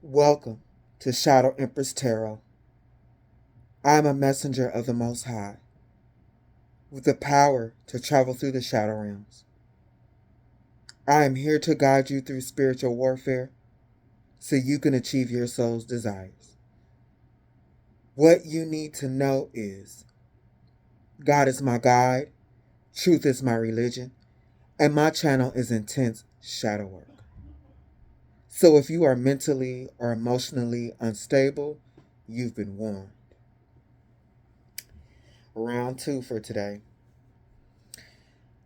Welcome to Shadow Empress Tarot. I am a messenger of the Most High, with the power to travel through the shadow realms. I am here to guide you through spiritual warfare so you can achieve your soul's desires. What you need to know is God is my guide, truth is my religion, and my channel is intense shadow work. So if you are mentally or emotionally unstable, you've been warned. Round 2 for today.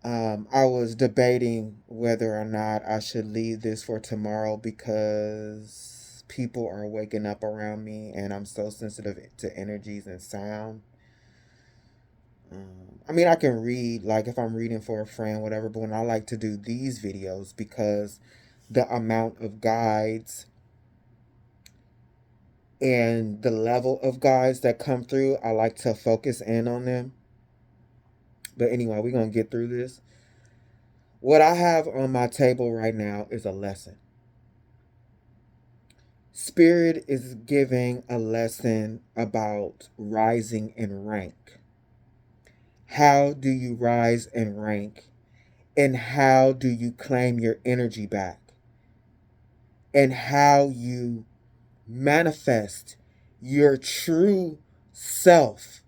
I was debating whether or not I should leave this for tomorrow because people are waking up around me and I'm so sensitive to energies and sound. I can read, like if I'm reading for a friend, whatever, but when I like to do these videos because the amount of guides and the level of guides that come through, I like to focus in on them. But anyway, we're going to get through this. What I have on my table right now is a lesson. Spirit is giving a lesson about rising in rank. How do you rise in rank? And how do you claim your energy back? And how you manifest your true self,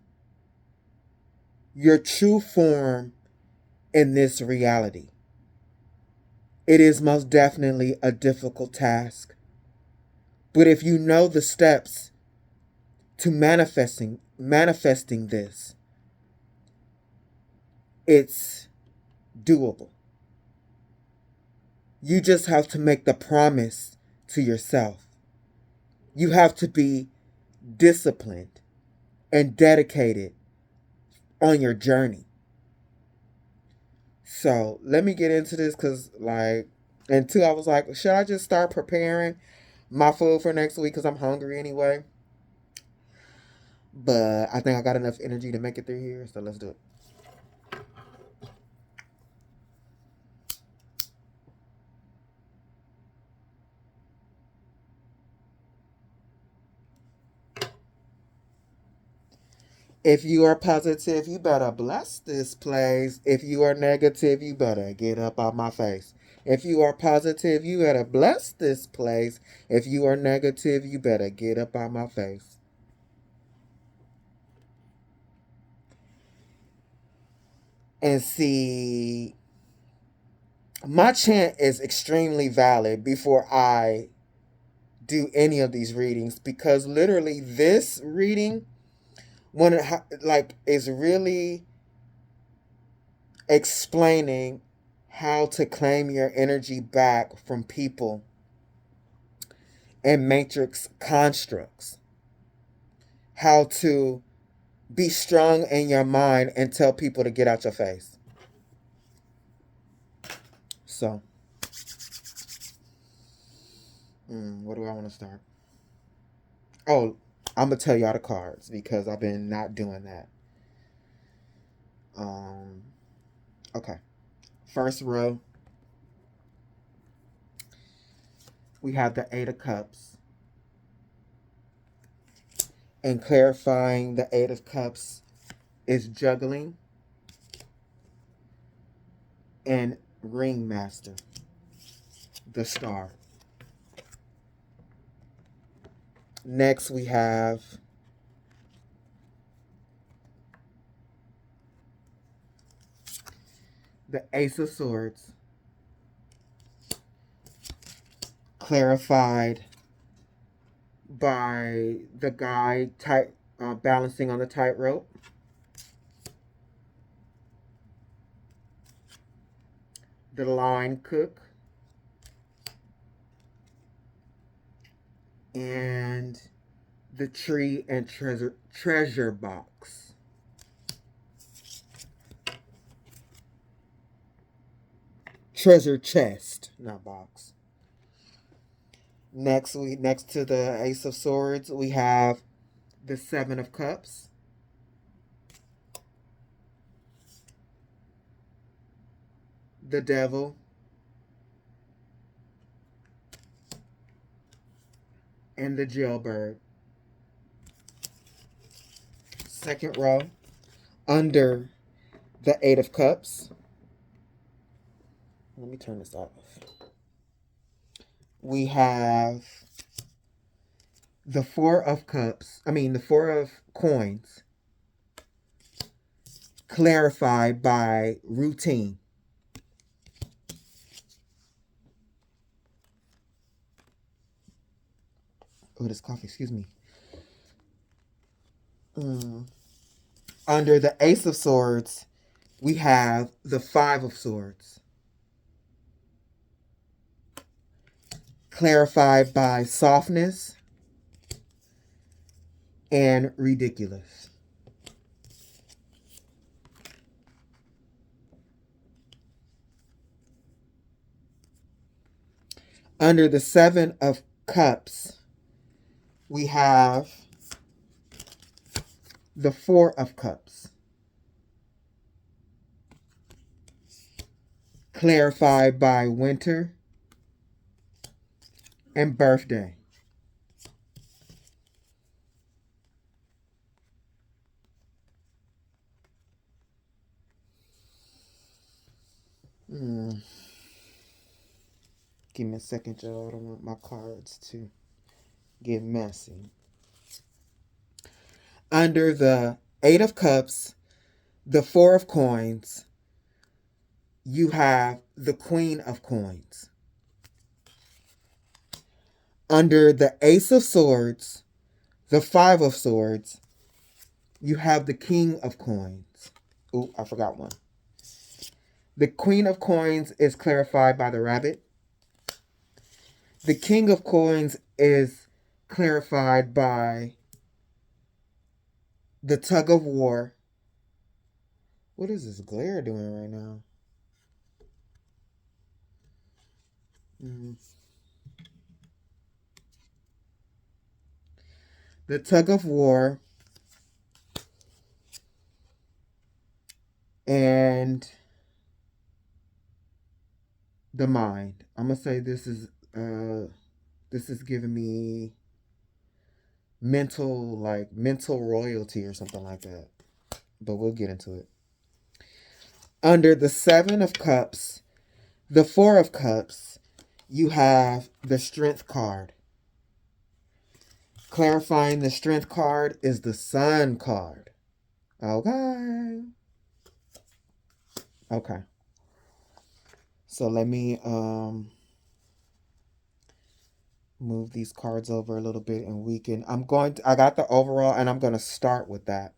your true form in this reality. It is most definitely a difficult task. But if you know the steps to manifesting this, it's doable. You just have to make the promise to yourself. You have to be disciplined and dedicated on your journey. So let me get into this because, and two, I was like, should I just start preparing my food for next week because I'm hungry anyway? But I think I got enough energy to make it through here, so let's do it. If you are positive, you better bless this place. If you are negative, you better get up out my face. If you are positive, you better bless this place. If you are negative, you better get up out my face. And see, my chant is extremely valid before I do any of these readings because literally this reading is really explaining how to claim your energy back from people and matrix constructs, how to be strong in your mind and tell people to get out your face. So what do I want to start? Oh, I'm gonna tell y'all the cards because I've been not doing that. Okay. First row, we have the Eight of Cups. And clarifying the Eight of Cups is juggling and Ringmaster, the Star. Next we have the Ace of Swords, clarified by the guy balancing on the tightrope. The Line Cook. And the Tree and Treasure Box. Treasure chest, not box. Next to the Ace of Swords, we have the Seven of Cups. The Devil. and the jailbird. Second row, under the Eight of Cups. Let me turn this off. We have the Four of Cups. The Four of Coins. Clarified by routine. Oh, this coffee, excuse me. Under the Ace of Swords, we have the Five of Swords. Clarified by softness and ridiculous. Under the Seven of Cups, we have the Four of Cups. Clarified by winter and birthday. Give me a second, y'all. I don't want my cards to get messy. Under the Eight of Cups, the Four of Coins, you have the Queen of Coins. Under the Ace of Swords, the Five of Swords, you have the King of Coins. Oh, I forgot one. The Queen of Coins is clarified by the rabbit. The King of Coins is clarified by the tug of war. What is this glare doing right now? The tug of war and the mind. I'm gonna say this is giving me mental royalty or something like that. But we'll get into it. Under the Seven of Cups, the Four of Cups, you have the Strength card. Clarifying the Strength card is the Sun card. Okay. So let me move these cards over a little bit and I got the overall and I'm going to start with that.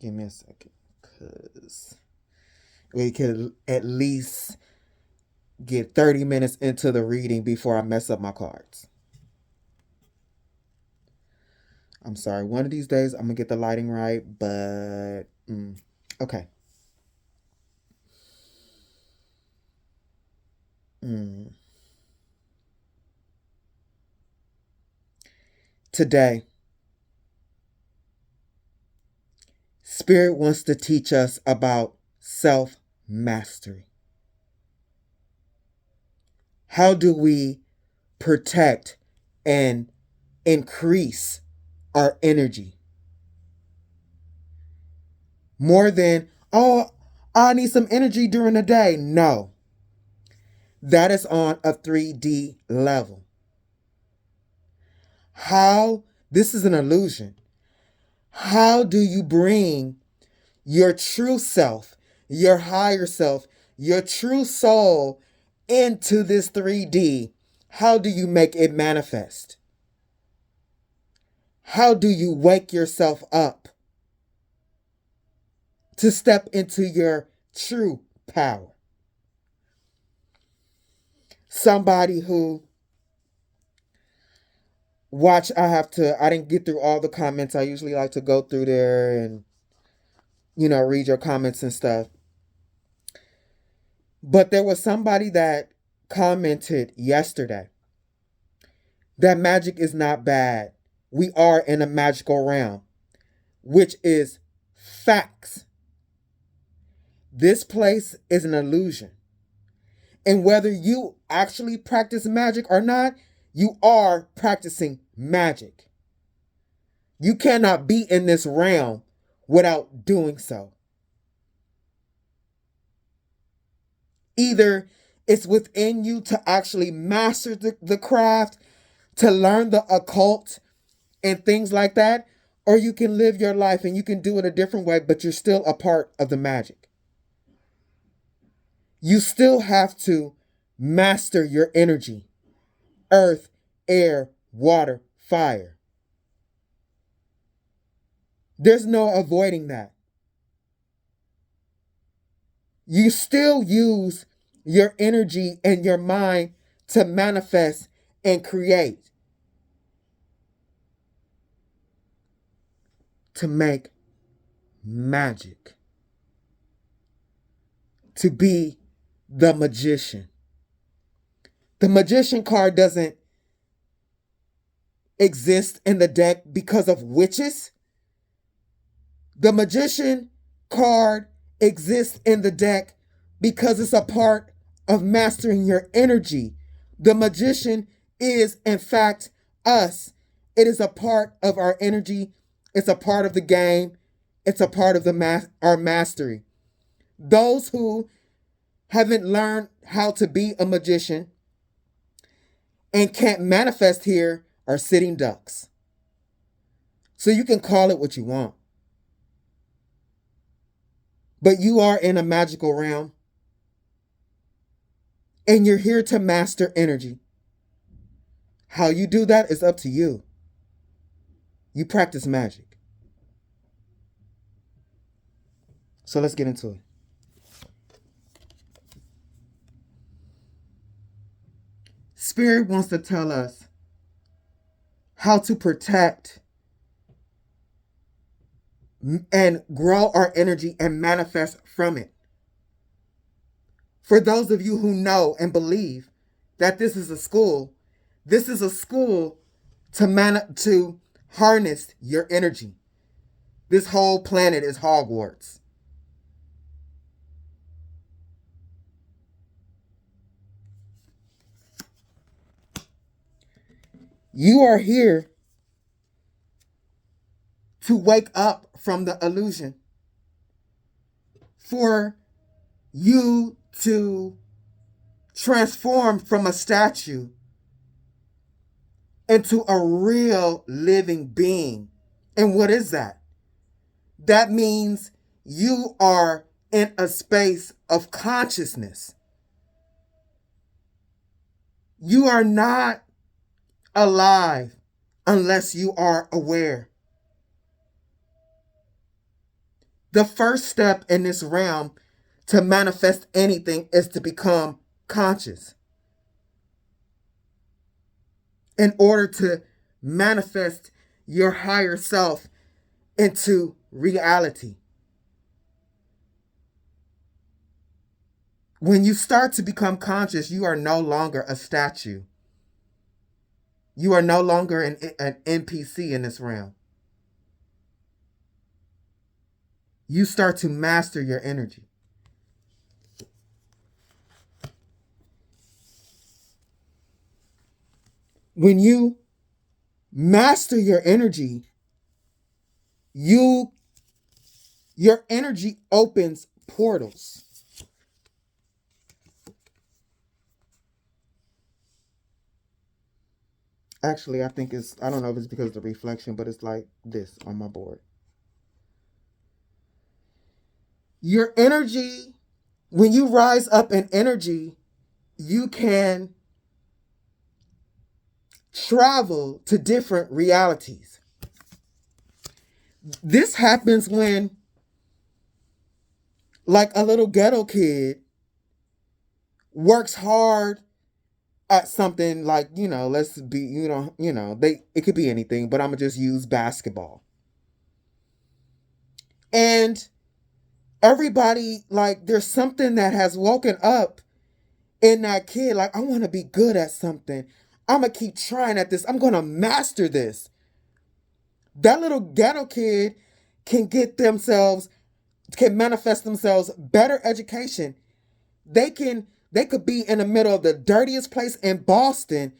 Give me a second, because we could at least get 30 minutes into the reading before I mess up my cards. I'm sorry. One of these days I'm going to get the lighting right, but okay. Today, Spirit wants to teach us about self-mastery. How do we protect and increase our energy? More than, I need some energy during the day. No. That is on a 3D level. This is an illusion. How do you bring your true self, your higher self, your true soul into this 3D? How do you make it manifest? How do you wake yourself up to step into your true power? Somebody who I didn't get through all the comments. I usually like to go through there and, read your comments and stuff. But there was somebody that commented yesterday that magic is not bad. We are in a magical realm, which is facts. This place is an illusion. And whether you actually practice magic or not, you are practicing magic. You cannot be in this realm without doing so. Either it's within you to actually master the craft, to learn the occult and things like that, or you can live your life and you can do it a different way, but you're still a part of the magic. You still have to master your energy. Earth, air, water, fire. There's no avoiding that. You still use your energy and your mind to manifest and create, to make magic, to be the magician. The magician card doesn't exist in the deck because of witches. The magician card exists in the deck because it's a part of mastering your energy. The magician is, in fact, us. It is a part of our energy. It's a part of the game. It's a part of our mastery. Those who haven't learned how to be a magician and can't manifest here are sitting ducks. So you can call it what you want. But you are in a magical realm. And you're here to master energy. How you do that is up to you. You practice magic. So let's get into it. Spirit wants to tell us how to protect and grow our energy and manifest from it. For those of you who know and believe that this is a school to harness your energy. This whole planet is Hogwarts. You are here to wake up from the illusion. For you to transform from a statue into a real living being. And what is that? That means you are in a space of consciousness. You are not alive unless you are aware. The first step in this realm to manifest anything is to become conscious. In order to manifest your higher self into reality. When you start to become conscious, you are no longer a statue. You are no longer an NPC in this realm. You start to master your energy. When you master your energy, your energy opens portals. Actually, I don't know if it's because of the reflection, but it's like this on my board. Your energy, when you rise up in energy, you can travel to different realities. This happens when, like, a little ghetto kid works hard at something, like, it could be anything, but I'm gonna just use basketball. And everybody, like, there's something that has woken up in that kid, like, I want to be good at something. I'm gonna keep trying at this. I'm gonna master this. That little ghetto kid can manifest themselves better education. They can They could be in the middle of the dirtiest place in Boston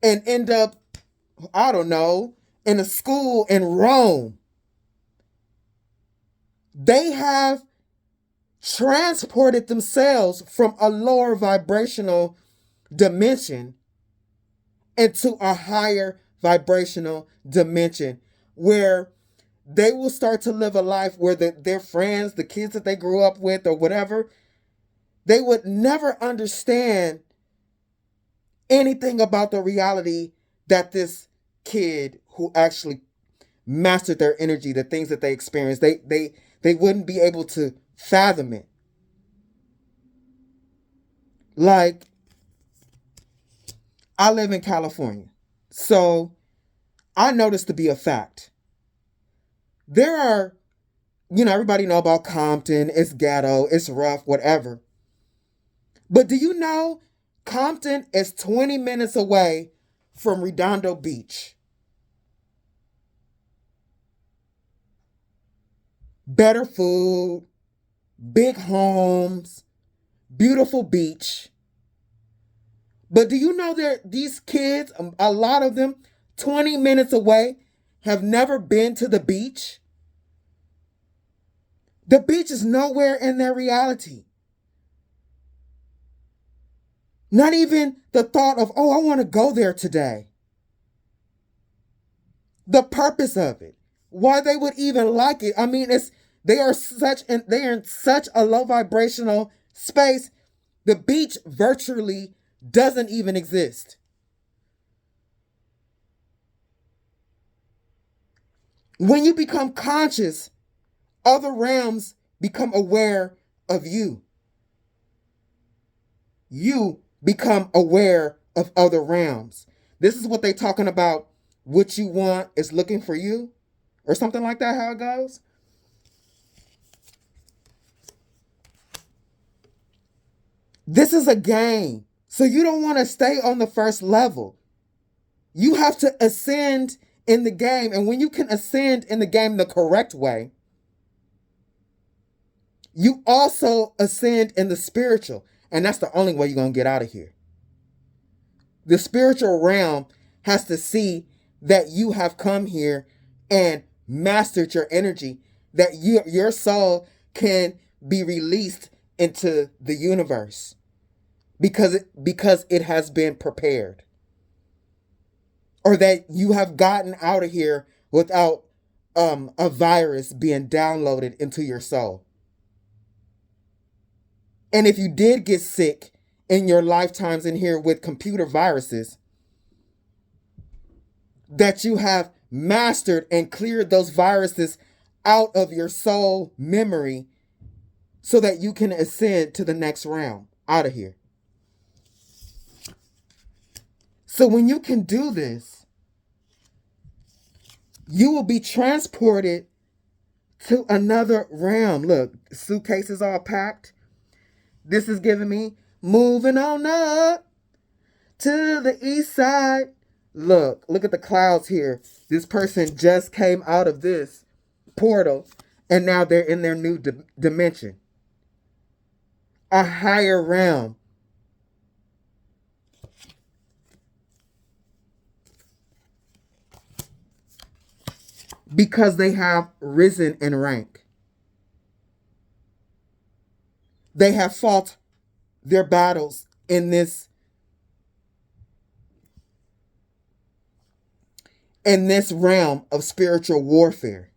and end up, I don't know, in a school in Rome. They have transported themselves from a lower vibrational dimension into a higher vibrational dimension where they will start to live a life where their friends, the kids that they grew up with or whatever, they would never understand anything about the reality that this kid who actually mastered their energy, the things that they experienced, they wouldn't be able to fathom it. Like, I live in California, so I know this to be a fact. There are, everybody know about Compton, it's ghetto, it's rough, whatever. But do you know Compton is 20 minutes away from Redondo Beach? Better food, big homes, beautiful beach. But do you know that these kids, a lot of them, 20 minutes away, have never been to the beach? The beach is nowhere in their reality. Not even the thought of, oh, I want to go there today. The purpose of it, why they would even like it. I mean, they are in such a low vibrational space. The beach virtually doesn't even exist. When you become conscious, other realms become aware of you. You become aware of other realms. This is what they're talking about. What you want is looking for you, or something like that, how it goes. This is a game. So you don't want to stay on the first level. You have to ascend in the game. And when you can ascend in the game the correct way, you also ascend in the spiritual. And that's the only way you're going to get out of here. The spiritual realm has to see that you have come here and mastered your energy, that your soul can be released into the universe because it has been prepared. Or that you have gotten out of here without a virus being downloaded into your soul. And if you did get sick in your lifetimes in here with computer viruses, that you have mastered and cleared those viruses out of your soul memory so that you can ascend to the next realm out of here. So when you can do this, you will be transported to another realm. Look, suitcases all packed. This is giving me moving on up to the east side. Look at the clouds here. This person just came out of this portal and now they're in their new dimension. A higher realm. Because they have risen in rank. They have fought their battles in this realm of spiritual warfare.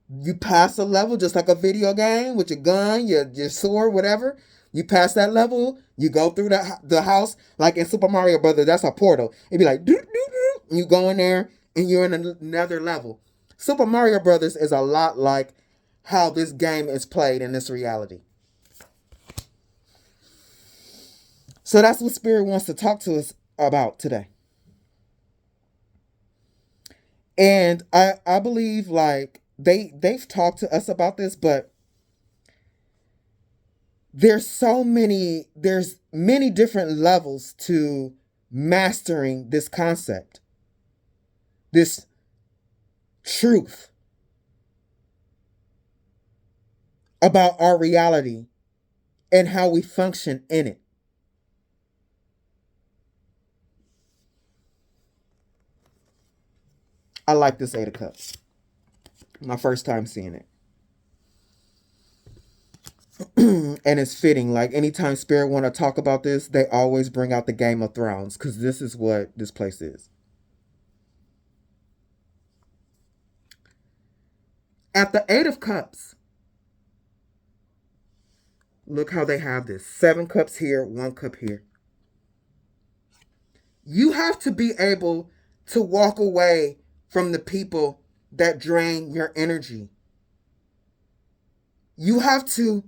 You pass a level just like a video game with your gun, your sword, whatever. You pass that level, you go through the house like in Super Mario Brothers. That's a portal. It'd be like, doo, doo, doo. You go in there and you're in another level. Super Mario Brothers is a lot like how this game is played in this reality. So that's what Spirit wants to talk to us about today. And I believe like they've talked to us about this, but there's many different levels to mastering this concept, this truth about our reality and how we function in it. I like this Eight of Cups. My first time seeing it. And it's fitting. Like anytime Spirit want to talk about this, they always bring out the Game of Thrones, because this is what this place is. At the Eight of Cups, look how they have this. 7 cups here, 1 cup here. You have to be able to walk away from the people that drain your energy. You have to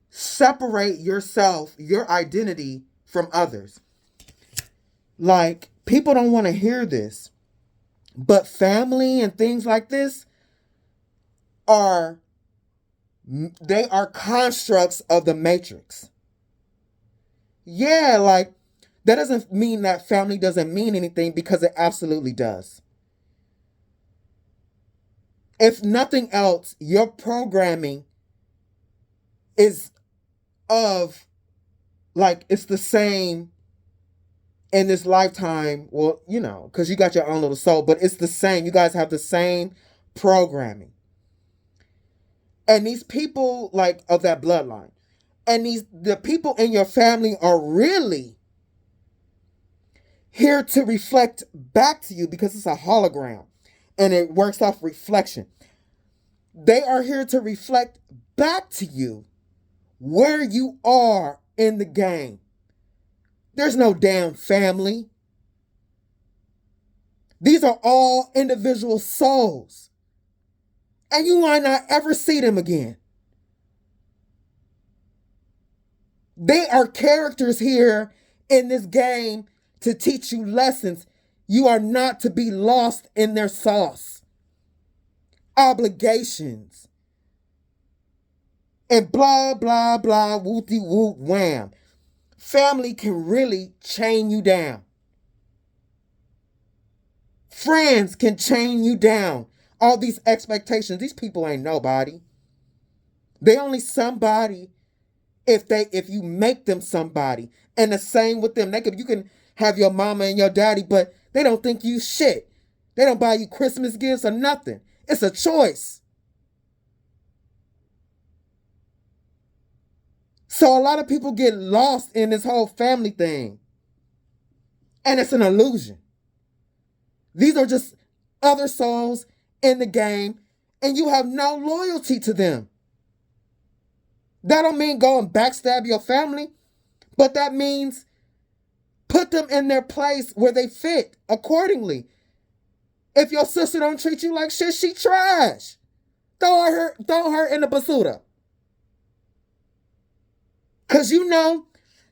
separate yourself, your identity, from others. Like, people don't want to hear this, but family and things like this are constructs of the matrix. Yeah, like, that doesn't mean that family doesn't mean anything, because it absolutely does. If nothing else, your programming is of, like, it's the same in this lifetime. Well, you know, because you got your own little soul, but it's the same. You guys have the same programming. And these people, like, of that bloodline, and the people in your family are really here to reflect back to you, because it's a hologram and it works off reflection. They are here to reflect back to you where you are in the game. There's no damn family. These are all individual souls. And you might not ever see them again. They are characters here in this game to teach you lessons. You are not to be lost in their sauce. Obligations. And blah, blah, blah, wooty woot wham. Family can really chain you down. Friends can chain you down. All these expectations. These people ain't nobody. They only somebody if you make them somebody. And the same with them. You can have your mama and your daddy, but they don't think you shit. They don't buy you Christmas gifts or nothing. It's a choice. So a lot of people get lost in this whole family thing. And it's an illusion. These are just other souls in the game, and you have no loyalty to them. That don't mean go and backstab your family, but that means put them in their place where they fit accordingly. If your sister don't treat you like shit, she trash. Throw her in the basura. Because you know,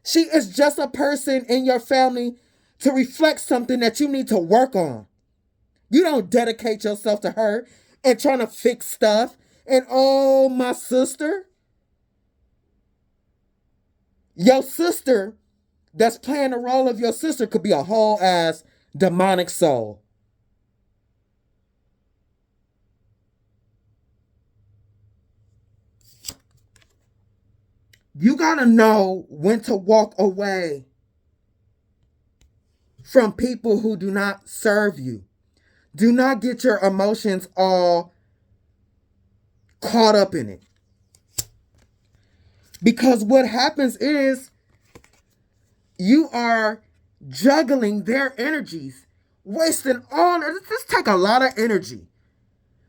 she is just a person in your family to reflect something that you need to work on. You don't dedicate yourself to her and trying to fix stuff. And oh, my sister. Your sister that's playing the role of your sister could be a whole ass demonic soul. You gotta know when to walk away from people who do not serve you. Do not get your emotions all caught up in it. Because what happens is you are juggling their energies, wasting all. This take a lot of energy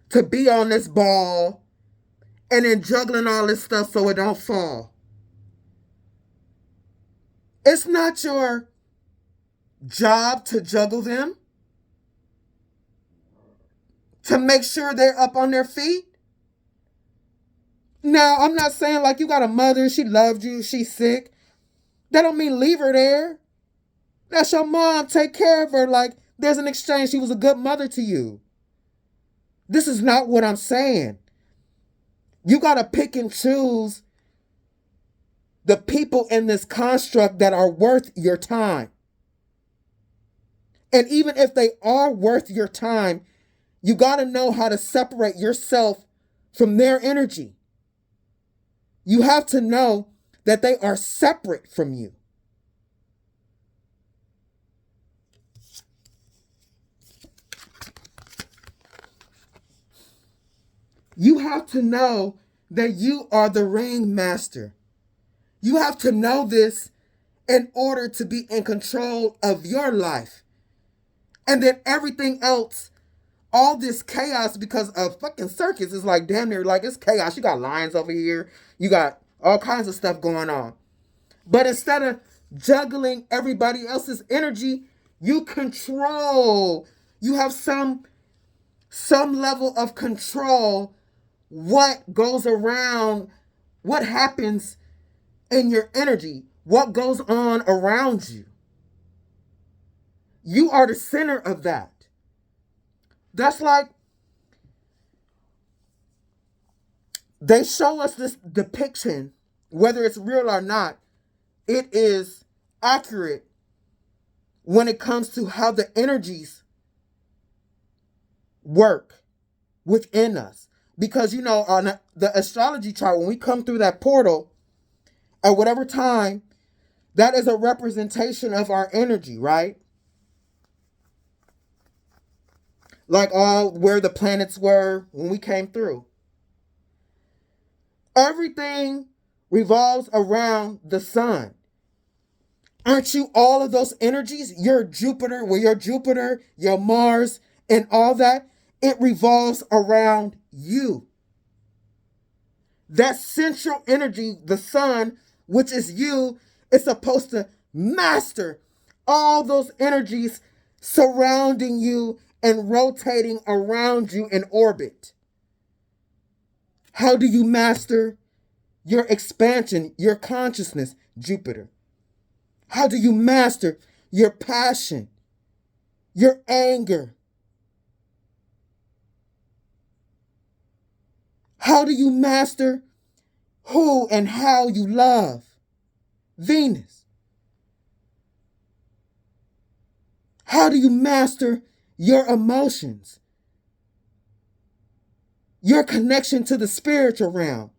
to be on this ball and then juggling all this stuff so it don't fall. It's not your job to juggle them, to make sure they're up on their feet. Now, I'm not saying like you got a mother, she loved you, she's sick. That don't mean leave her there. That's your mom, take care of her. Like, there's an exchange. She was a good mother to you. This is not what I'm saying. You got to pick and choose the people in this construct that are worth your time. And even if they are worth your time, you got to know how to separate yourself from their energy. You have to know that they are separate from you. You have to know that you are the ringmaster. You have to know this in order to be in control of your life. And then everything else, all this chaos, because of fucking circus is like damn near like it's chaos. You got lions over here. You got all kinds of stuff going on. But instead of juggling everybody else's energy, you control. You have some level of control what goes around, what happens in your energy, what goes on around you. You are the center of that. That's like they show us this depiction, whether it's real or not, it is accurate when it comes to how the energies work within us. Because, you know, on the astrology chart, when we come through that portal, at whatever time, that is a representation of our energy, right? Like all where the planets were when we came through. Everything revolves around the sun. Aren't you all of those energies? Your Jupiter, your Mars, and all that, it revolves around you. That central energy, the sun, which is you, is supposed to master all those energies surrounding you and rotating around you in orbit. How do you master your expansion, your consciousness, Jupiter? How do you master your passion, your anger? How do you master who and how you love? Venus. How do you master your emotions? Your connection to the spiritual realm.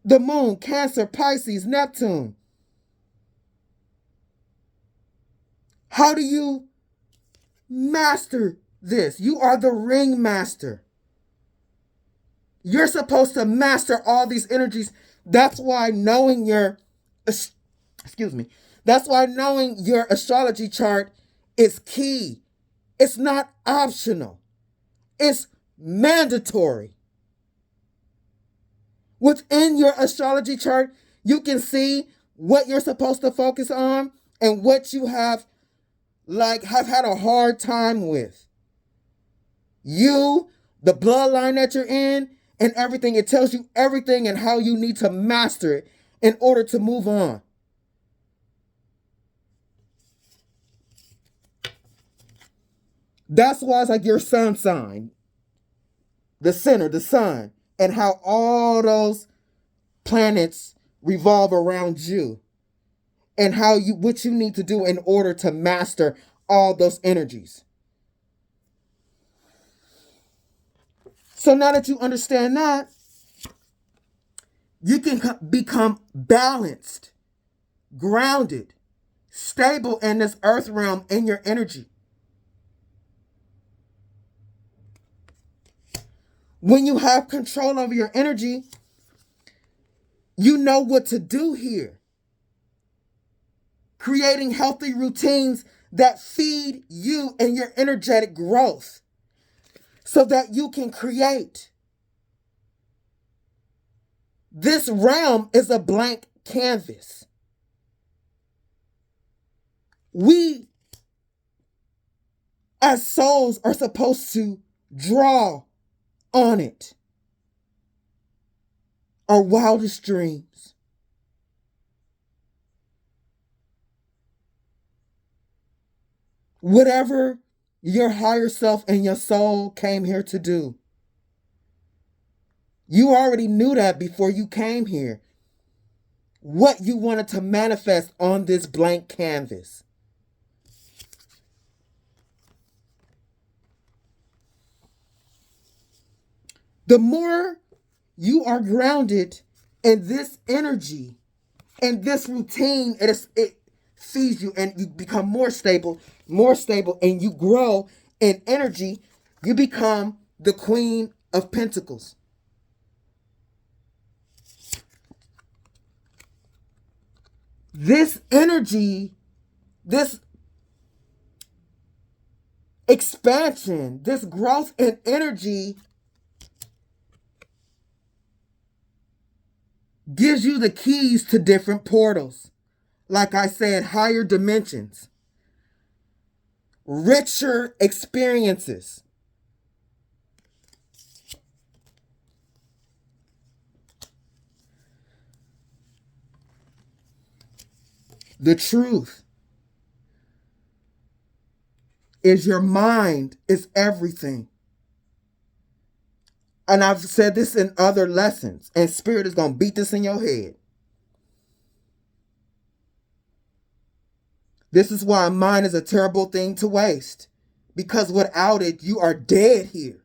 The moon, Cancer, Pisces, Neptune. How do you master this? You are the ringmaster. You're supposed to master all these energies. That's why knowing your, that's why knowing your astrology chart is key. It's not optional. It's mandatory. Within your astrology chart, you can see what you're supposed to focus on and what you have had a hard time with. You, the bloodline that you're in, and everything. It tells you everything and how you need to master it in order to move on. That's why it's like your sun sign, the center, the sun, and how all those planets revolve around you, and what you need to do in order to master all those energies. So now that you understand that, you can become balanced, grounded, stable in this earth realm in your energy. When you have control over your energy, you know what to do here. Creating healthy routines that feed you and your energetic growth so that you can create. This realm is a blank canvas. We, as souls, are supposed to draw on it our wildest dreams. Whatever your higher self and your soul came here to do. You already knew that before you came here. What you wanted to manifest on this blank canvas. The more you are grounded And this energy and this routine, it feeds you and you become more stable, and you grow in energy. You become the Queen of Pentacles. This energy, this expansion, this growth in energy gives you the keys to different portals. Like I said, higher dimensions, richer experiences. The truth is your mind is everything. And I've said this in other lessons, and Spirit is going to beat this in your head. This is why mind is a terrible thing to waste, because without it, you are dead here.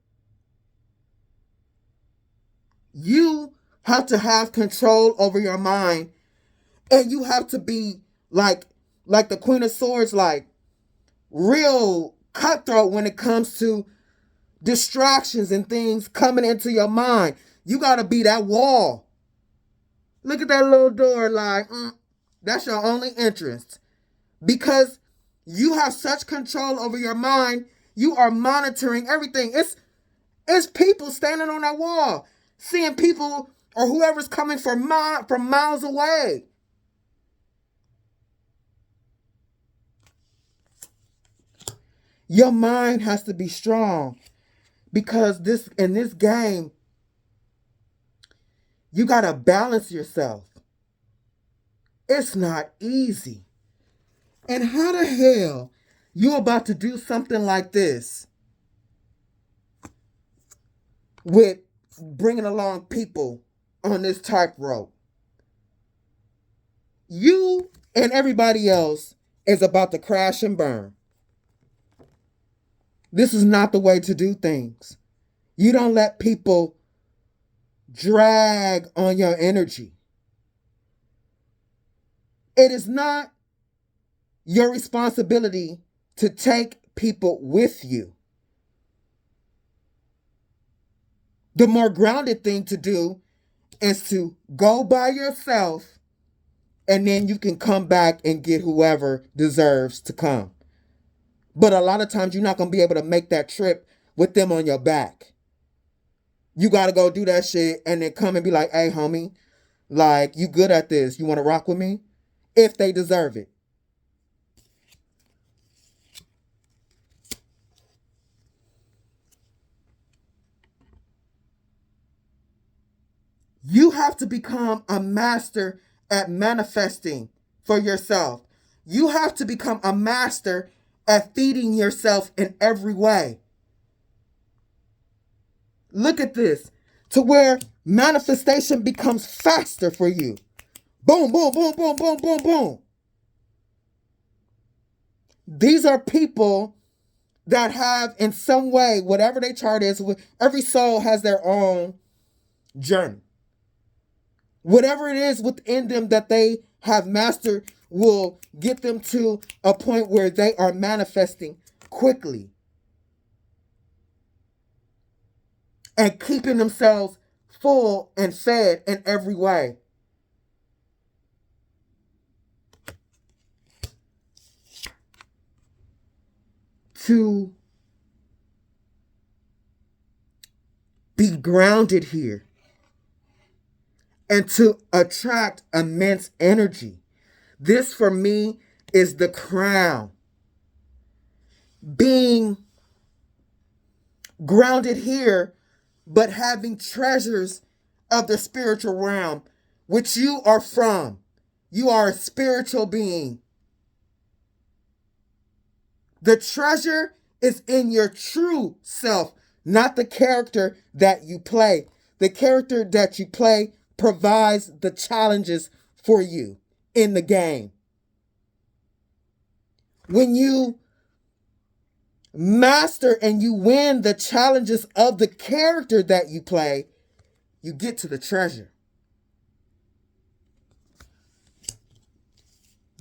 You have to have control over your mind, and you have to be like the Queen of Swords, like real cutthroat when it comes to distractions and things coming into your mind. You got to be that wall. Look at that little door, like, that's your only entrance. Because you have such control over your mind, you are monitoring everything. It's people standing on that wall, seeing people or whoever's coming from miles away. Your mind has to be strong, because in this game, you got to balance yourself. It's not easy. And how the hell you about to do something like this with bringing along people on this tightrope? You and everybody else is about to crash and burn. This is not the way to do things. You don't let people drag on your energy. It is not your responsibility to take people with you. The more grounded thing to do is to go by yourself, and then you can come back and get whoever deserves to come. But a lot of times you're not going to be able to make that trip with them on your back. You got to go do that shit and then come and be like, hey, homie, like, you good at this. You want to rock with me? If they deserve it. You have to become a master at manifesting for yourself. You have to become a master at feeding yourself in every way. Look at this, to where manifestation becomes faster for you. Boom, boom, boom, boom, boom, boom, boom. These are people that have, in some way, whatever their chart is, every soul has their own journey. Whatever it is within them that they have mastered will get them to a point where they are manifesting quickly and keeping themselves full and fed in every way. To be grounded here and to attract immense energy. This, for me, is the crown. Being grounded here, but having treasures of the spiritual realm, which you are from. You are a spiritual being. The treasure is in your true self, not the character that you play. The character that you play provides the challenges for you in the game. When you master and you win the challenges of the character that you play, you get to the treasure.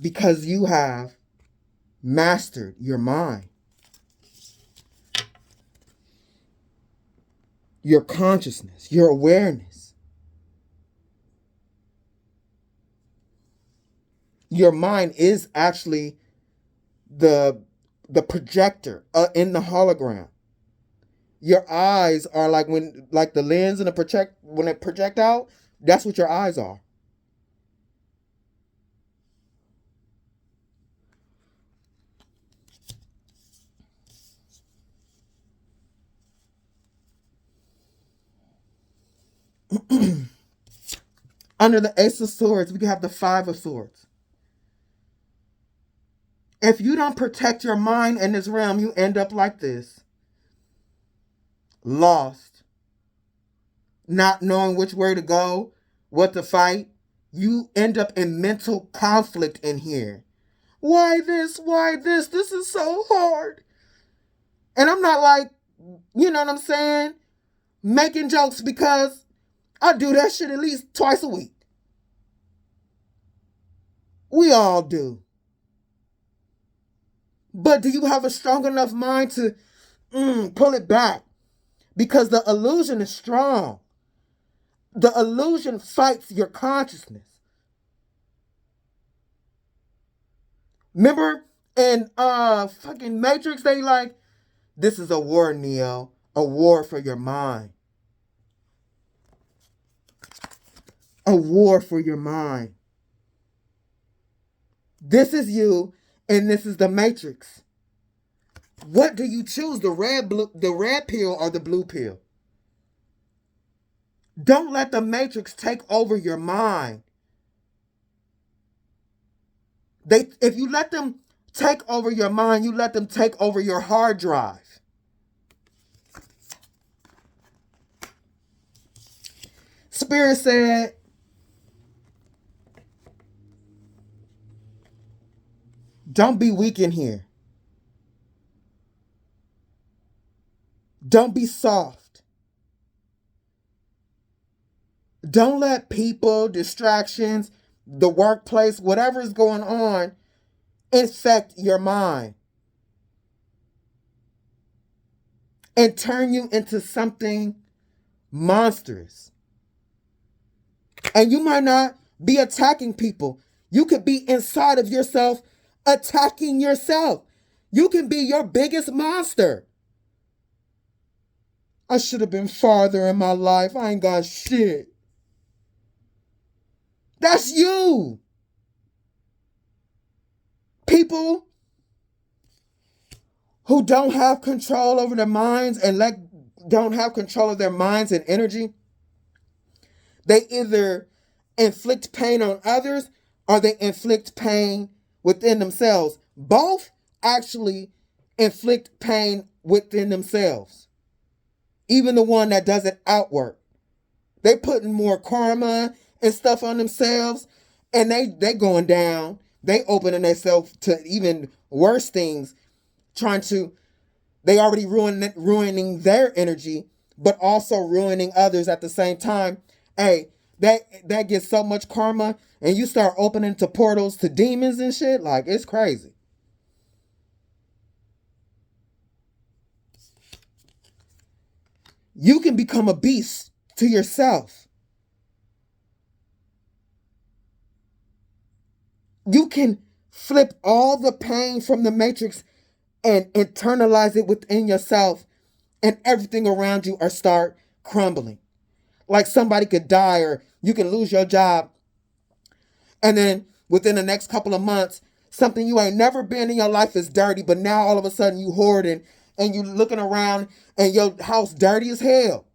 because you have mastered your mind, your consciousness, your awareness. Your mind is actually the projector in the hologram. Your eyes are like the lens in when it project out, that's what your eyes are. Under the Ace of Swords, we have the Five of Swords. If you don't protect your mind in this realm, you end up like this. Lost. Not knowing which way to go, what to fight. You end up in mental conflict in here. Why this? Why this? This is so hard. And I'm not like, you know what I'm saying? Making jokes, because I do that shit at least twice a week. We all do. But do you have a strong enough mind to pull it back? Because the illusion is strong. The illusion fights your consciousness. Remember in fucking Matrix, they like, this is a war, Neo. A war for your mind. A war for your mind. This is you, and this is the Matrix. What do you choose? The red pill or the blue pill? Don't let the Matrix take over your mind. If you let them take over your mind, you let them take over your hard drive. Spirit said, don't be weak in here. Don't be soft. Don't let people, distractions, the workplace, whatever is going on, infect your mind and turn you into something monstrous. And you might not be attacking people. You could be inside of yourself attacking yourself. You can be your biggest monster. I should have been farther in my life. I ain't got shit. That's you. People who don't have control over their minds and don't have control of their minds and energy, they either inflict pain on others or they inflict pain within themselves. Both actually inflict pain within themselves. Even the one that does it outward. They putting more karma and stuff on themselves, and they going down. They opening themselves to even worse things, they already ruining their energy, but also ruining others at the same time. Hey, that gets so much karma, and you start opening to portals to demons and shit, like, it's crazy. You can become a beast to yourself. You can flip all the pain from the Matrix and internalize it within yourself, and everything around you start crumbling. Like somebody could die, or you can lose your job, and then within the next couple of months, something you ain't never been in your life is dirty, but now all of a sudden you hoarding, and you looking around and your house dirty as hell.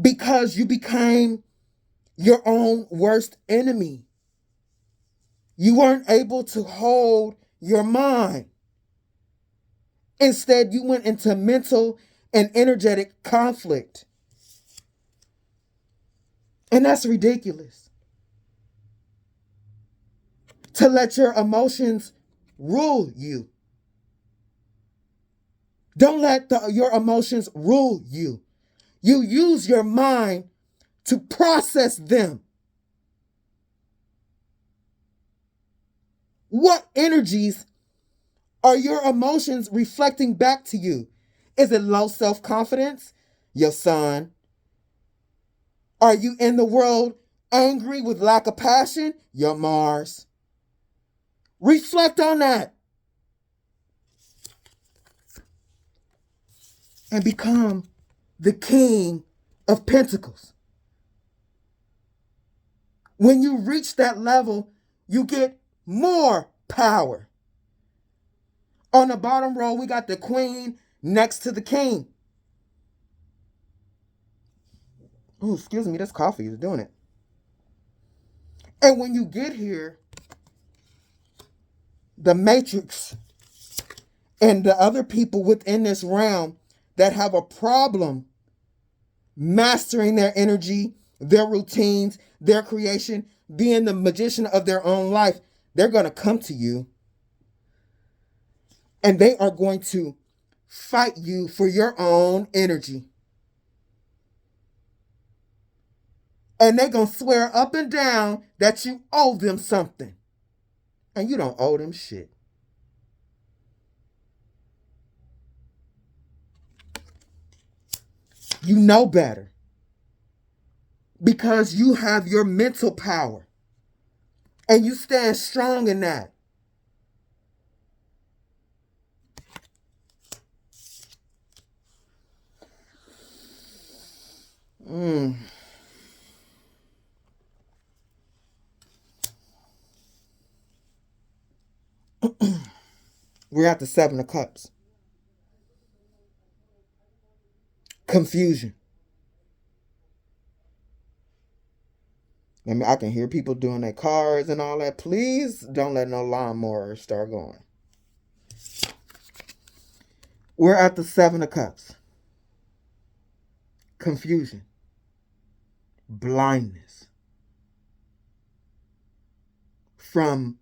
Because you became your own worst enemy. You weren't able to hold your mind. Instead, you went into mental and energetic conflict. And that's ridiculous. To let your emotions rule you. Don't let your emotions rule you. You use your mind to process them. What energies are your emotions reflecting back to you? Is it low self-confidence? Your sun. Are you in the world angry with lack of passion? Your Mars. Reflect on that. And become the King of Pentacles. When you reach that level, you get more power. On the bottom row, we got the Queen next to the King. Oh, excuse me, this coffee is doing it. And when you get here, the Matrix and the other people within this realm that have a problem mastering their energy, their routines, their creation, being the magician of their own life, they're going to come to you and they are going to fight you for your own energy. And they're going to swear up and down that you owe them something. And you don't owe them shit. You know better. Because you have your mental power. And you stand strong in that. We're at the Seven of Cups. Confusion. I can hear people doing their cars and all that. Please don't let no lawnmower start going. We're at the Seven of Cups. Confusion. Blindness. From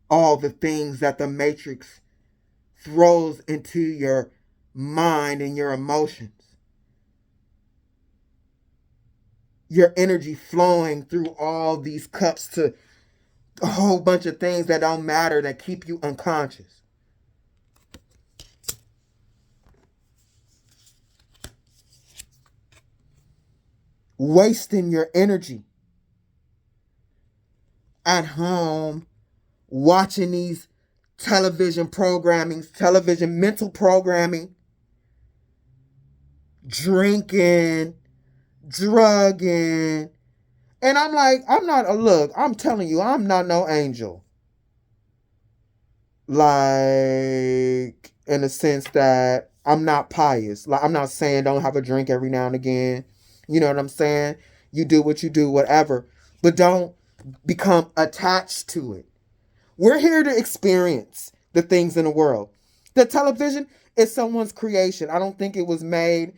all the things that the Matrix throws into your mind and your emotions. Your energy flowing through all these cups to a whole bunch of things that don't matter, that keep you unconscious. Wasting your energy at home, watching these television mental programming, drinking, drugging. And I'm like, I'm telling you, I'm not no angel. Like, in the sense that I'm not pious. Like, I'm not saying don't have a drink every now and again. You know what I'm saying? You do what you do, whatever. But don't become attached to it. We're here to experience the things in the world. The television is someone's creation. I don't think it was made,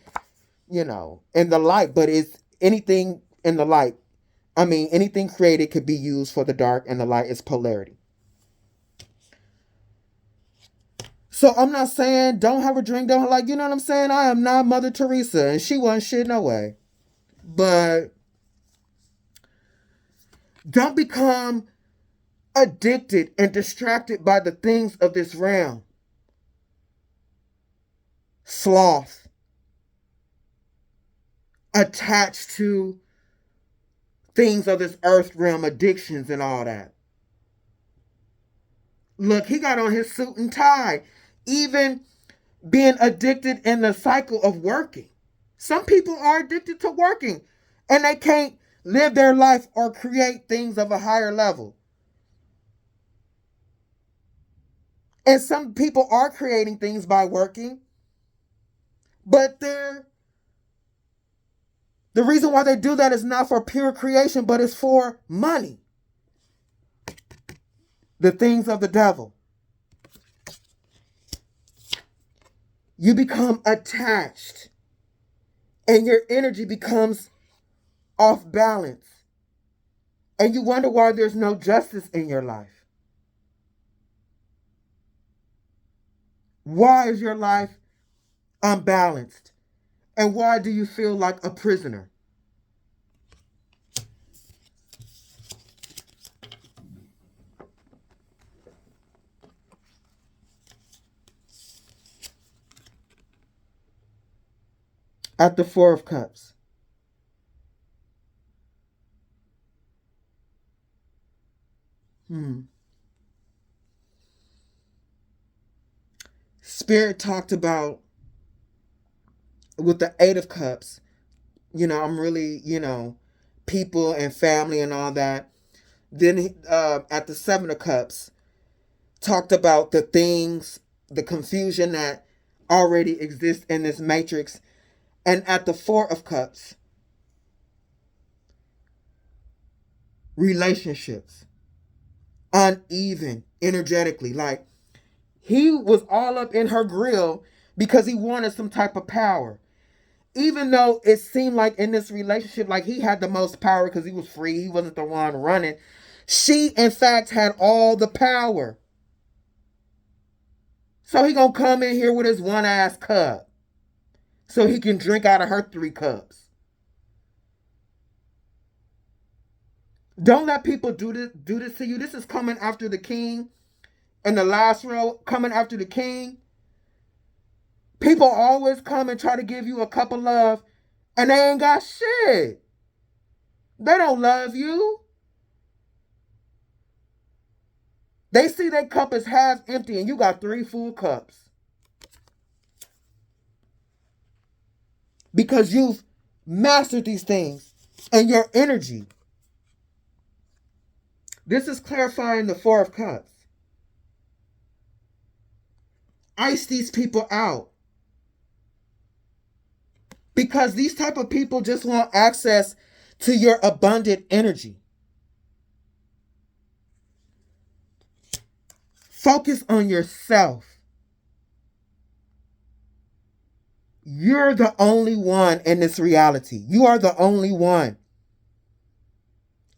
in the light, but it's anything in the light. I mean, anything created could be used for the dark, and the light is polarity. So I'm not saying don't have a drink, you know what I'm saying? I am not Mother Teresa, and she wasn't shit no way. But don't become addicted and distracted by the things of this realm. Sloth. Attached to things of this earth realm, addictions and all that. Look, he got on his suit and tie. Even being addicted in the cycle of working. Some people are addicted to working and they can't live their life or create things of a higher level. And some people are creating things by working, but the reason why they do that is not for pure creation, but it's for money. The things of the devil. You become attached and your energy becomes off balance. And you wonder why there's no justice in your life. Why is your life unbalanced? And why do you feel like a prisoner? At the Four of Cups. Spirit talked about with the Eight of Cups, I'm really, people and family and all that. Then at the Seven of Cups, talked about the things, the confusion that already exists in this matrix. And at the Four of Cups, relationships, uneven energetically. Like, he was all up in her grill because he wanted some type of power. Even though it seemed like in this relationship, like he had the most power because he was free, he wasn't the one running. She, in fact, had all the power. So he gonna come in here with his one ass cup so he can drink out of her 3 cups. Don't let people do this to you. This is coming after the king. In the last row, coming after the king. People always come and try to give you a cup of love, and they ain't got shit. They don't love you. They see their cup is half empty, and you got 3 full cups. Because you've mastered these things and your energy. This is clarifying the Four of Cups. Ice these people out. Because these type of people just want access to your abundant energy. Focus on yourself. You're the only one in this reality. You are the only one.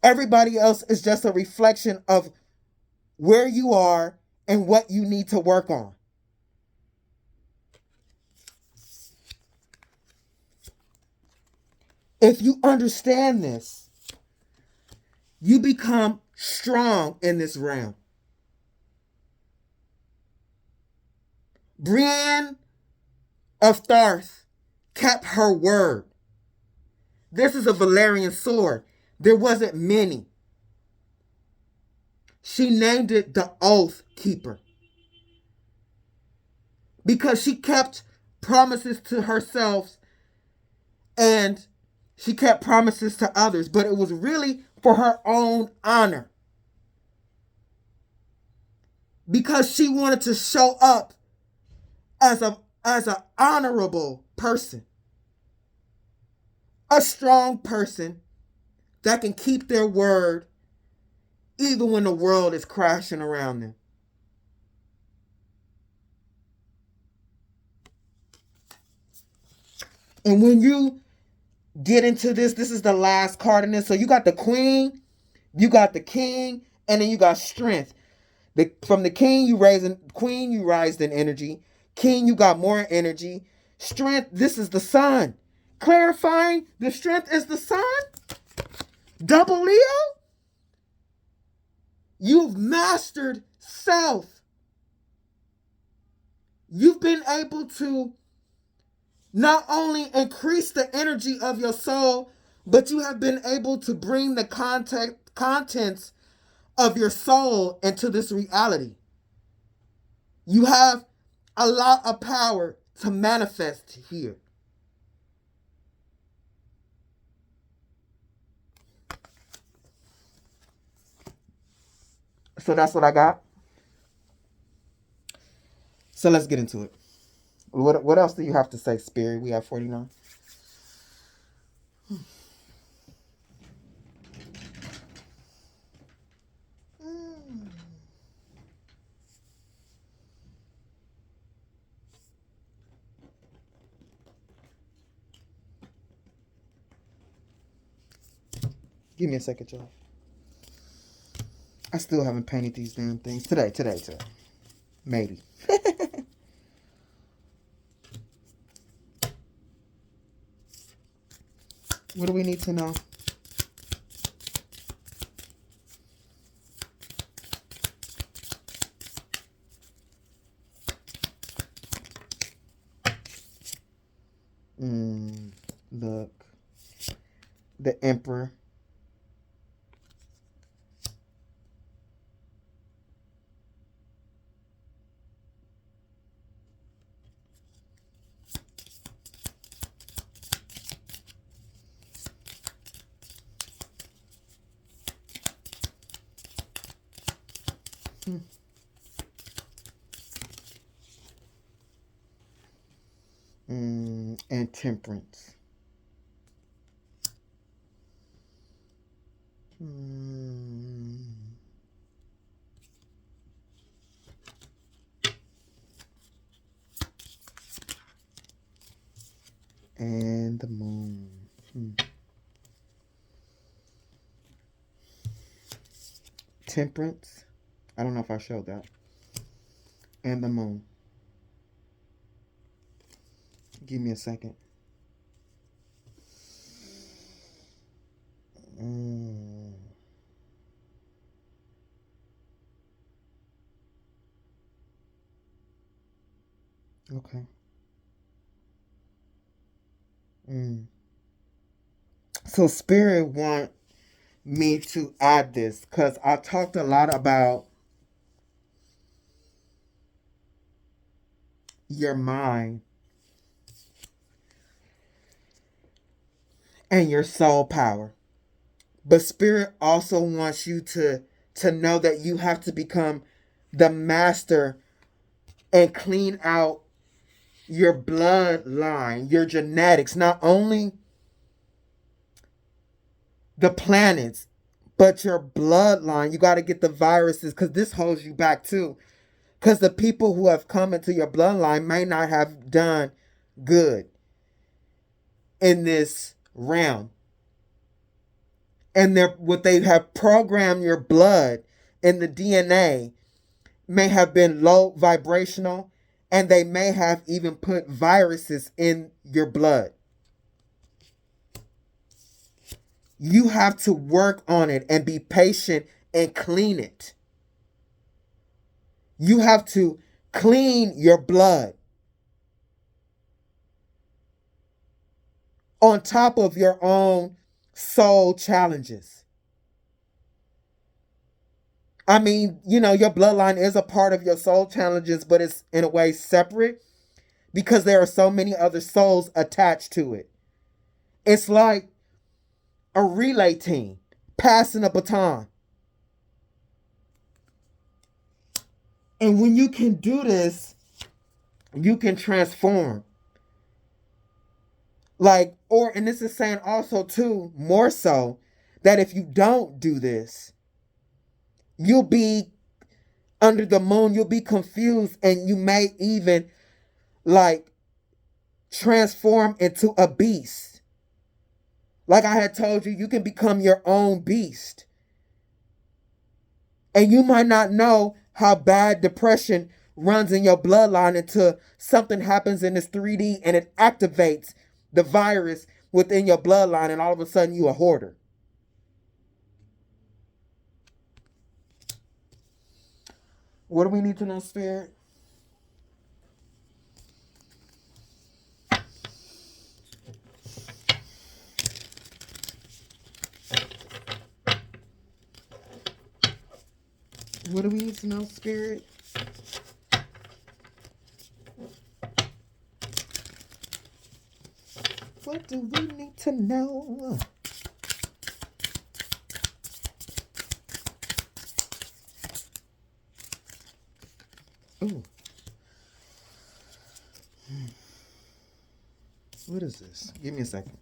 Everybody else is just a reflection of where you are and what you need to work on. If you understand this, you become strong in this realm. Brienne of Tarth kept her word. This is a Valerian sword. There wasn't many. She named it the Oath Keeper because she kept promises to herself and she kept promises to others, but it was really for her own honor. Because she wanted to show up as an honorable person. A strong person that can keep their word even when the world is crashing around them. And when you get into this is the last card in this. So you got the Queen, you got the King, and then you got Strength. From the King, Queen, you rise in energy. King, you got more energy. Strength, this is the Sun. Clarifying, the Strength is the Sun. Double Leo. You've mastered self. You've been able to not only increase the energy of your soul, but you have been able to bring the contents of your soul into this reality. You have a lot of power to manifest here. So that's what I got. So let's get into it. What else do you have to say, Spirit? We have 49. Give me a second, y'all. I still haven't painted these damn things. Today. Maybe. What do we need to know? the Emperor, and Temperance. And the Moon. Temperance. I don't know if I showed that. And the Moon. Give me a second. Okay. So Spirit want me to add this because I talked a lot about your mind and your soul power. But Spirit also wants you to know that you have to become the master and clean out your bloodline, your genetics, not only the planets, but your bloodline. You got to get the viruses because this holds you back too. Because the people who have come into your bloodline may not have done good in this realm. And what they have programmed your blood in the DNA may have been low vibrational, and they may have even put viruses in your blood. You have to work on it and be patient and clean it. You have to clean your blood on top of your own soul challenges. I mean, you know, your bloodline is a part of your soul challenges, but it's in a way separate because there are so many other souls attached to it. It's like a relay team passing a baton. And when you can do this, you can transform. And this is saying also too, more so, that if you don't do this, you'll be under the moon, you'll be confused, and you may even transform into a beast. Like I had told you, you can become your own beast. And you might not know how bad depression runs in your bloodline until something happens in this 3D and it activates the virus within your bloodline, and all of a sudden you a hoarder. What do we need to know, Spirit? What do we need to know, Spirit? What do we need to know? Ooh. What is this? Give me a second.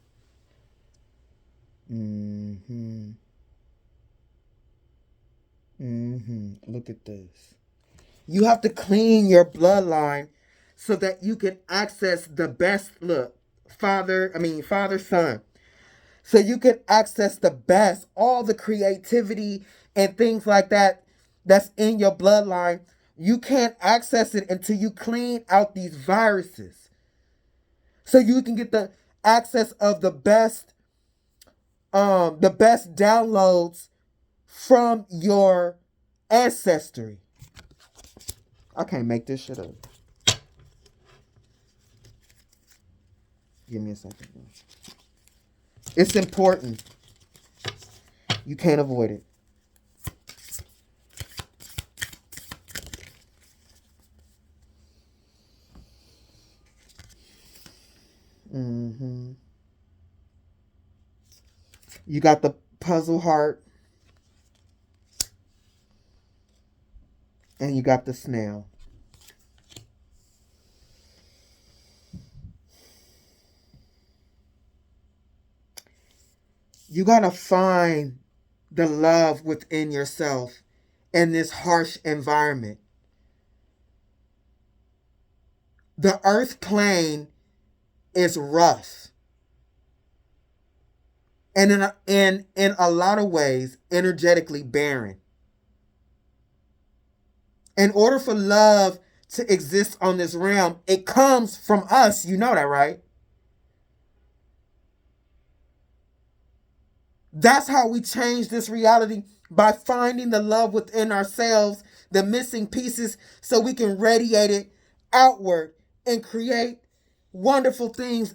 Look at this. You have to clean your bloodline so that you can access the best father, son. So you can access the best, all the creativity and things like that that's in your bloodline. You can't access it until you clean out these viruses. So you can get the access of the best downloads from your ancestry. I can't make this shit up. Give me a second. It's important. You can't avoid it. You got the puzzle heart. And you got the snail. You got to find the love within yourself in this harsh environment. The earth plane is rough. And in a lot of ways, energetically barren. In order for love to exist on this realm, it comes from us. You know that, right? That's how we change this reality, by finding the love within ourselves, the missing pieces, so we can radiate it outward and create wonderful things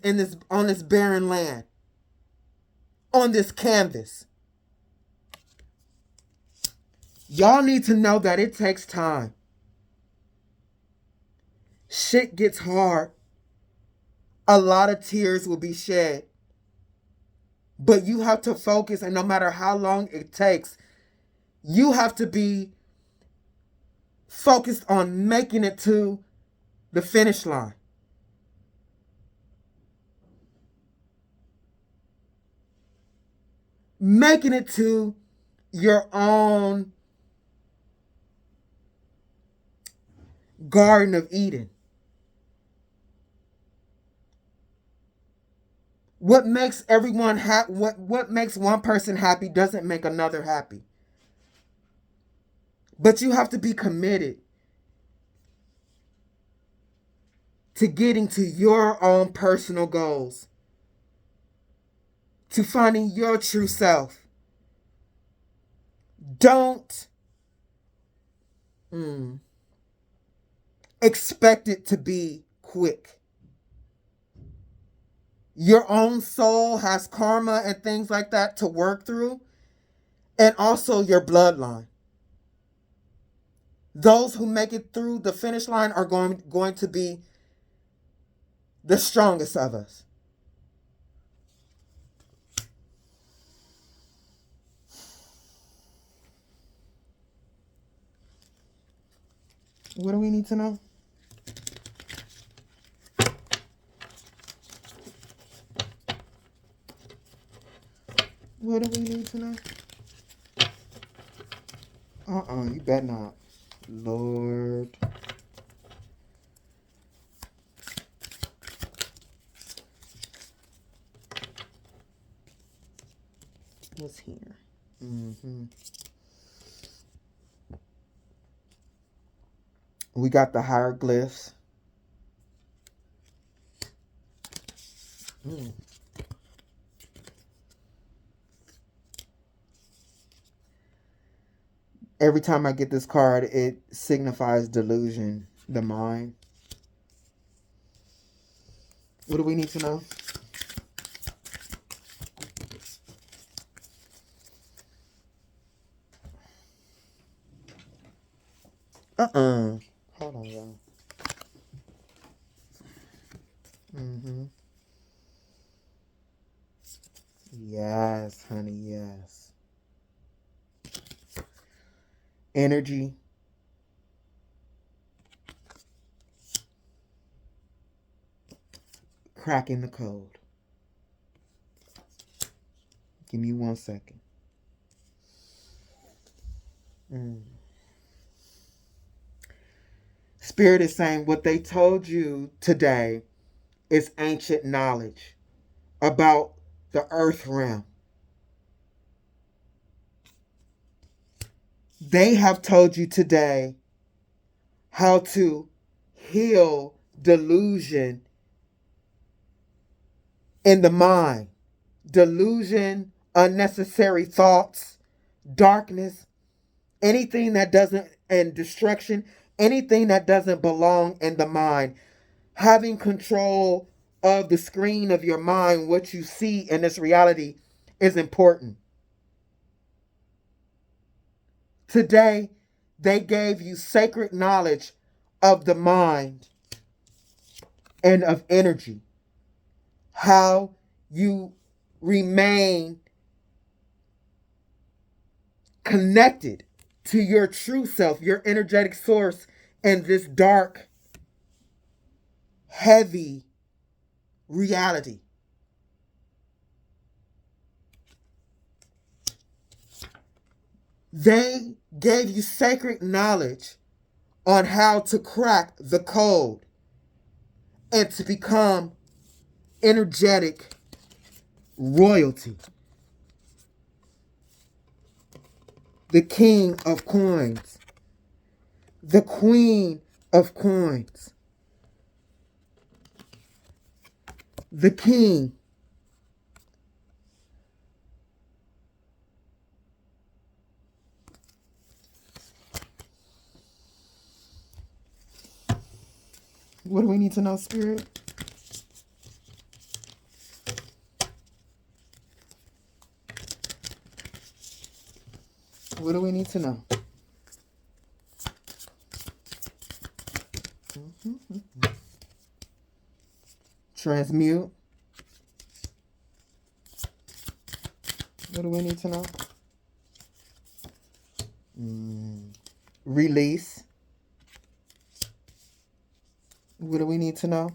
on this barren land, on this canvas. Y'all need to know that it takes time. Shit gets hard. A lot of tears will be shed. But you have to focus, and no matter how long it takes, you have to be focused on making it to the finish line. Making it to your own Garden of Eden. What makes everyone what makes one person happy doesn't make another happy. But you have to be committed to getting to your own personal goals, to finding your true self. Don't expect it to be quick. Your own soul has karma and things like that to work through, and also your bloodline. Those who make it through the finish line are going to be the strongest of us. What do we need to know? What do we need to know? You bet not. Lord. What's here? We got the hieroglyphs. Every time I get this card, it signifies delusion, the mind. What do we need to know? Hold on, y'all. Yes, honey, yes. Energy. Cracking the code. Give me 1 second. Spirit is saying what they told you today is ancient knowledge about the earth realm. They have told you today how to heal delusion in the mind. Delusion, unnecessary thoughts, darkness, anything that doesn't, and destruction, anything that doesn't belong in the mind. Having control of the screen of your mind, what you see in this reality, is important. Today, they gave you sacred knowledge of the mind and of energy. How you remain connected to your true self, your energetic source, in this dark, heavy reality. They gave you sacred knowledge on how to crack the code and to become energetic royalty. The King of Coins, the Queen of Coins, the King. What do we need to know, Spirit? What do we need to know? Transmute. What do we need to know? Release. What do we need to know?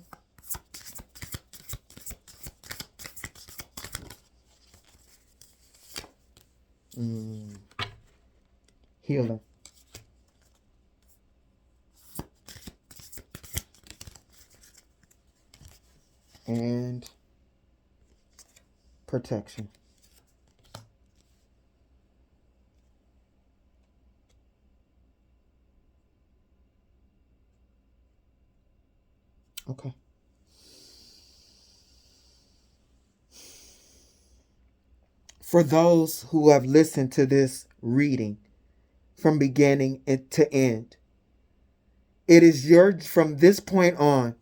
Healer. And protection. Okay. For those who have listened to this reading from beginning to end, it is from this point on,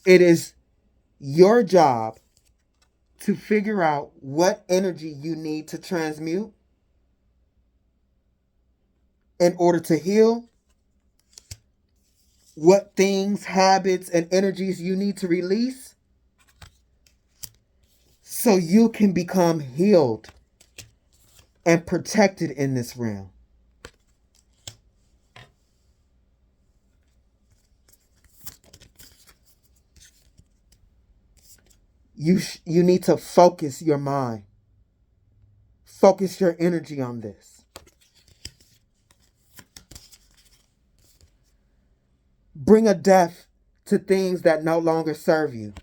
it is your job to figure out what energy you need to transmute in order to heal, what things, habits, and energies you need to release so you can become healed and protected in this realm. You need to focus your mind. Focus your energy on this. Bring a death to things that no longer serve you.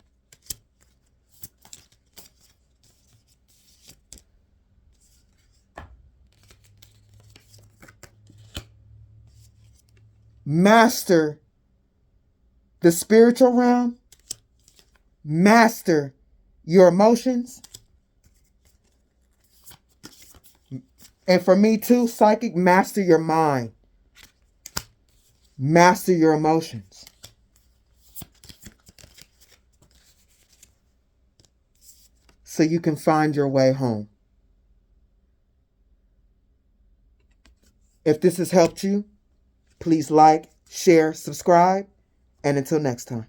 Master the spiritual realm. Master your emotions. And for me too, psychic, master your mind. Master your emotions. So you can find your way home. If this has helped you, please like, share, subscribe, and until next time.